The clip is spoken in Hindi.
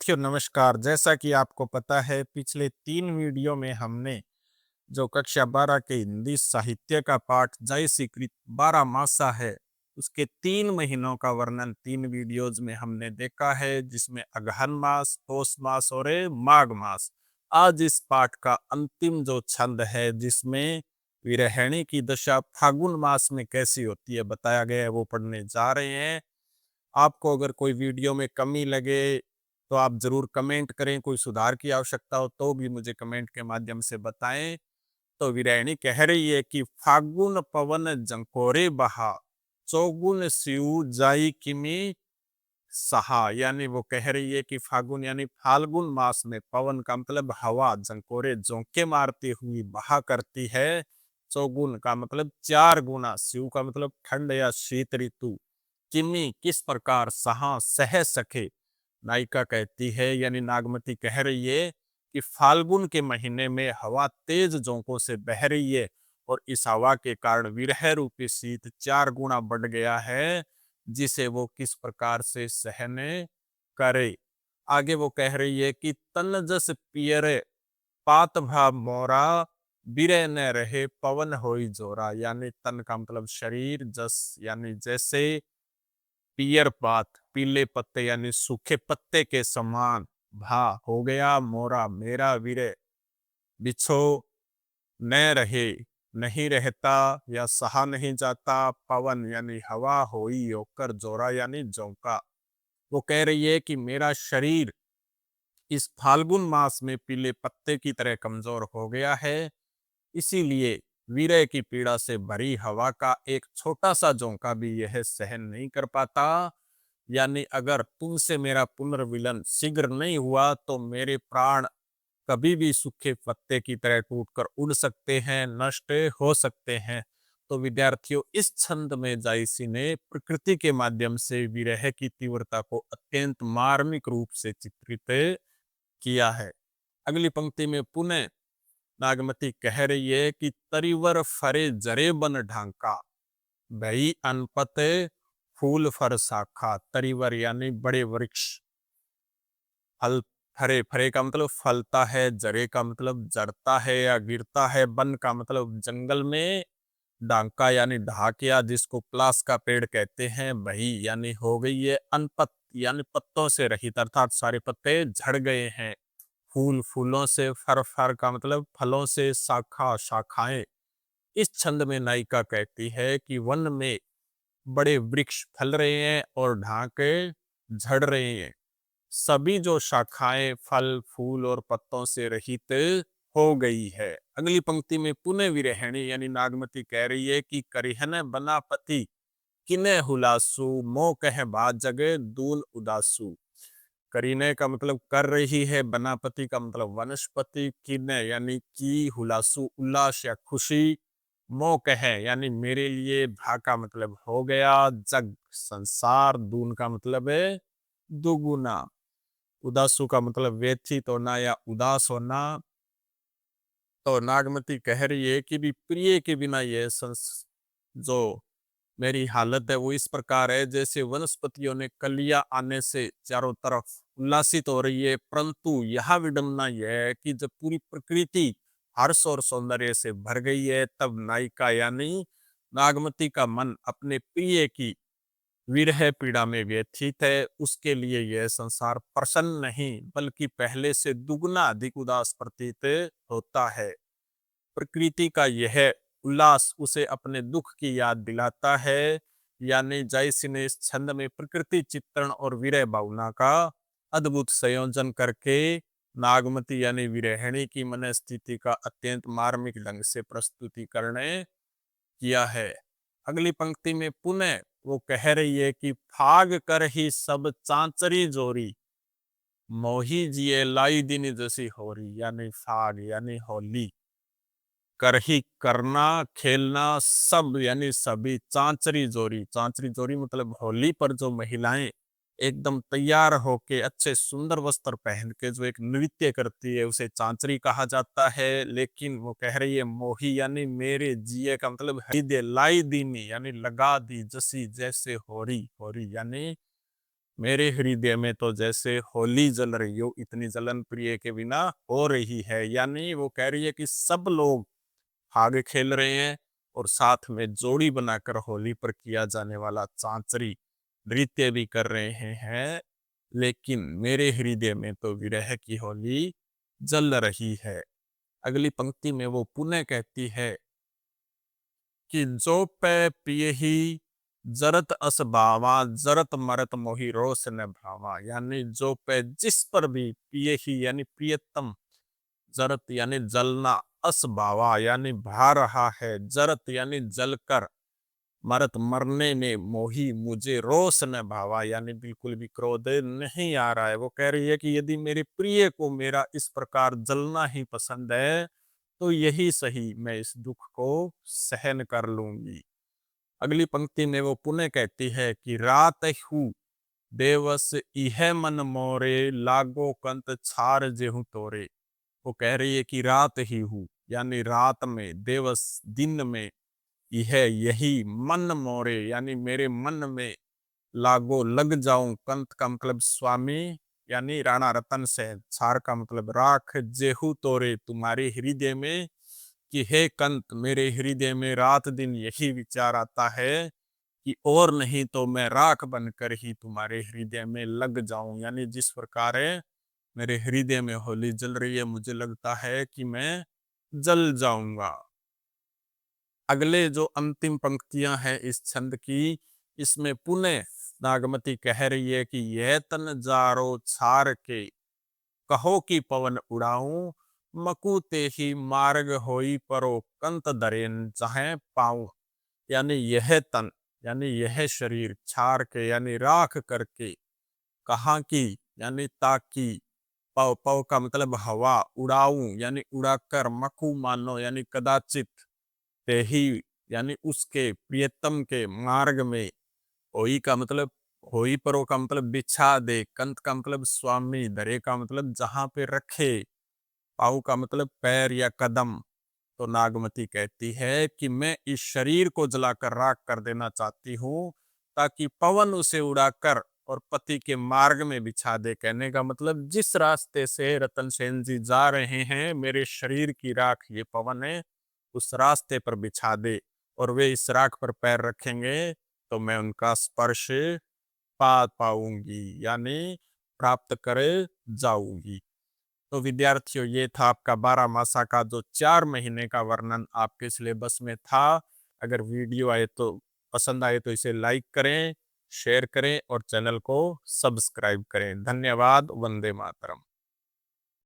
विद्यार्थियों नमस्कार। जैसा कि आपको पता है पिछले 3 वीडियो में हमने जो कक्षा 12 के हिंदी साहित्य का पाठ जय श्री कृत 12 मासा है, उसके 3 महीनों का वर्णन 3 वीडियोज में हमने देखा है, जिसमें अगहन मास, पौष मास और माघ मास। आज इस पाठ का अंतिम जो छंद है, जिसमें विरहिणी की दशा फागुन मास में कैसी होती है बताया गया है, वो पढ़ने जा रहे हैं। आपको अगर कोई वीडियो में कमी लगे तो आप ज़रूर कमेंट करें, कोई सुधार की आवश्यकता हो तो भी मुझे कमेंट के माध्यम से बताएं। तो विरहिणी कह रही है कि फागुन पवन जंकोरे बहा, चौगुन सिउ जाई किमी सहा। यानी वो कह रही है कि फागुन यानी फाल्गुन मास में पवन का मतलब हवा जंकोरे झोंके मारती हुई बहा करती है। चौगुन का मतलब 4 गुना, सिउ का मतलब ठंड या शीत ऋतु, किन्नी किस प्रकार, सहा सह सके। नायिका कहती है यानी नागमती कह रही है कि फाल्गुन के महीने में हवा तेज झोंकों से बह रही है और इस हवा के कारण विरह रूपी शीत 4 गुना बढ़ गया है, जिसे वो किस प्रकार से सहन करे। आगे वो कह रही है कि तन जस पियरे पात भा मोरा, बिरे न रहे पवन होई जोरा। यानी तन का मतलब शरीर, जस यानी जैसे, पियर पात पीले पत्ते यानी सूखे पत्ते के समान, भा हो गया मोरा मेरा, विरे बिछो, न रहे नहीं रहता या सहा नहीं जाता, पवन यानी हवा, होई होकर, जोरा यानी झोंका। वो कह रही है कि मेरा शरीर इस फाल्गुन मास में पीले पत्ते की तरह कमजोर हो गया है, इसीलिए वीरय की पीड़ा से भरी हवा का एक छोटा सा झोंका भी यह सहन नहीं कर पाता। यानी अगर तुमसे मेरा पुनर्मिलन शीघ्र नहीं हुआ तो मेरे प्राण कभी भी सूखे पत्ते की तरह टूटकर उड़ सकते हैं, नष्ट हो सकते हैं। तो विद्यार्थियों, इस छंद में जायसी ने प्रकृति के माध्यम से विरह की तीव्रता को अत्यंत मार्मिक रूप से चित्रित किया है। अगली पंक्ति में पुनः नागमती कह रही है कि तरिवर फरे जरे बन ढांका, भई अनपत फूल फर शाखा। तरिवर यानी बड़े वृक्ष, फल, फरे, फरे का मतलब फलता है, जरे का मतलब जड़ता है या गिरता है, बन का मतलब जंगल में, डांका यानी ढाकिया जिसको प्लास का पेड़ कहते हैं, बही यानी हो गई है, अनपत यानी पत्तों से रहित अर्थात सारे पत्ते झड़ गए हैं, फूल फूलों से, फर फर का मतलब फलों से, शाखा शाखाएं। इस छंद में नायिका कहती है कि वन में बड़े वृक्ष फल रहे हैं और ढाके झड़ रहे हैं, सभी जो शाखाएं फल फूल और पत्तों से रहित हो गई है। अगली पंक्ति में पुनः विरहिणी यानी नागमती कह रही है कि करिहन बना पति, किने हुलासु, मोह कह बात जगे दूल उदासु। करीने का मतलब कर रही है, बनापति का मतलब वनस्पति, किने यानी की, हुलासु उल्लास या खुशी, मोह कहे यानी मेरे लिए, भा का मतलब हो गया, जग संसार, दून का मतलब है दुगुना, उदासु का मतलब व्यथित होना या उदास होना। तो नागमती कह रही है कि भी प्रिय के बिना ये जो मेरी हालत है वो इस प्रकार है, जैसे वनस्पतियों ने कलियां आने से चारों तरफ उल्लासित हो रही है, परंतु यह विडंबना यह है कि जब पूरी प्रकृति हर्ष और सौंदर्य से भर गई है, तब नायिका यानी नागमती का मन अपने प्रिय की विरह पीड़ा में व्यथित है। उसके लिए यह संसार प्रसन्न नहीं बल्कि पहले से दुगना अधिक उदास प्रतीत होता है। प्रकृति का यह उल्लास उसे अपने दुख की याद दिलाता है। यानी जायसी ने इस छंद में प्रकृति चित्रण और विरह भावना का अद्भुत संयोजन करके नागमती यानी विरहिणी की मनस्थिति का अत्यंत मार्मिक ढंग से प्रस्तुतिकरण किया है। अगली पंक्ति में पुनः वो कह रही है कि फाग कर ही सब चांचरी जोरी, मोही जिए लाई दिन जैसी होरी। यानी फाग यानी होली, कर ही करना, खेलना, सब यानी सभी, चांचरी जोरी, चांचरी जोरी मतलब होली पर जो महिलाएं एकदम तैयार होके अच्छे सुंदर वस्त्र पहन के जो एक नृत्य करती है उसे चांचरी कहा जाता है। लेकिन वो कह रही है मोही यानी मेरे, जिए का मतलब हृदय, लाई दीनी यानी लगा दी, जसी जैसे होरी, होरी यानी मेरे हृदय में तो जैसे होली जल रही हो, इतनी जलन प्रिय के बिना हो रही है। यानी वो कह रही है कि सब लोग फाग खेल रहे हैं और साथ में जोड़ी बनाकर होली पर किया जाने वाला चांचरी नृत्य भी कर रहे हैं, लेकिन मेरे हृदय में तो विरह की होली जल रही है। अगली पंक्ति में वो पुनः कहती है कि जो पे पिय ही जरत अस भावा, जरत मरत मोहि रोस न भावा। यानी जो पे जिस पर भी पिय ही यानी प्रियतम, जरत यानी जलना, अस भावा यानी भा रहा है, जरत यानी जलकर, मरत मरने में, मोही मुझे, रोस न भावा यानी बिल्कुल भी क्रोध नहीं आ रहा है। वो कह रही है कि यदि मेरे प्रिय को मेरा इस प्रकार जलना ही पसंद है तो यही सही, मैं इस दुख को सहन कर लूंगी। अगली पंक्ति में वो पुनः कहती है कि रात हूँ देवस इह मन मोरे, लागो कंत छार जेहू तोरे। वो कह रही है कि रात ही हूँ यानी रात में, देवस दिन में, यह यही मन मोरे यानी मेरे मन में, लागो लग जाऊं, कंत का मतलब स्वामी यानी राणा रतन सेन, छार का मतलब राख, जेहू तोरे तुम्हारे हृदय में, कि हे कंत मेरे हृदय में रात दिन यही विचार आता है कि और नहीं तो मैं राख बनकर ही तुम्हारे हृदय में लग जाऊं। यानी जिस प्रकार है मेरे हृदय में होली जल रही है, मुझे लगता है कि मैं जल जाऊंगा। अगले जो अंतिम पंक्तियां हैं इस छंद की, इसमें पुनः नागमती कह रही है कि यह तन जारो छार के, कहो कि पवन उड़ाऊं, मकुते ही मार्ग होई परो, कंत दरेन चाहे पाऊं। यानी यह तन यानी यह शरीर छार के यानी राख करके, कहाँ की यानी ताकि, पव पव का मतलब हवा, उड़ाऊं यानी उड़ाकर, मकू मानो यानी कदाचित, ते ही यानी उसके प्रियतम के मार्ग में, होई का मतलब, होई परो का मतलब बिछा दे, कंत का मतलब स्वामी, दरे का मतलब जहां पे रखे, पाऊ का मतलब पैर या कदम। तो नागमती कहती है कि मैं इस शरीर को जलाकर राख कर देना चाहती हूँ ताकि पवन उसे उड़ाकर और पति के मार्ग में बिछा दे। कहने का मतलब जिस रास्ते से रतन सेन जी जा रहे हैं, मेरे शरीर की राख ये पवन है, उस रास्ते पर बिछा दे और वे इस राख पर पैर रखेंगे तो मैं उनका स्पर्श पा पाऊंगी यानी प्राप्त करे जाऊंगी। तो विद्यार्थियों, ये था आपका 12 मासा का जो 4 महीने का वर्णन आपके सिलेबस में था। अगर वीडियो आए तो पसंद आए तो इसे लाइक करें, शेयर करें और चैनल को सब्सक्राइब करें। धन्यवाद। वंदे मातरम।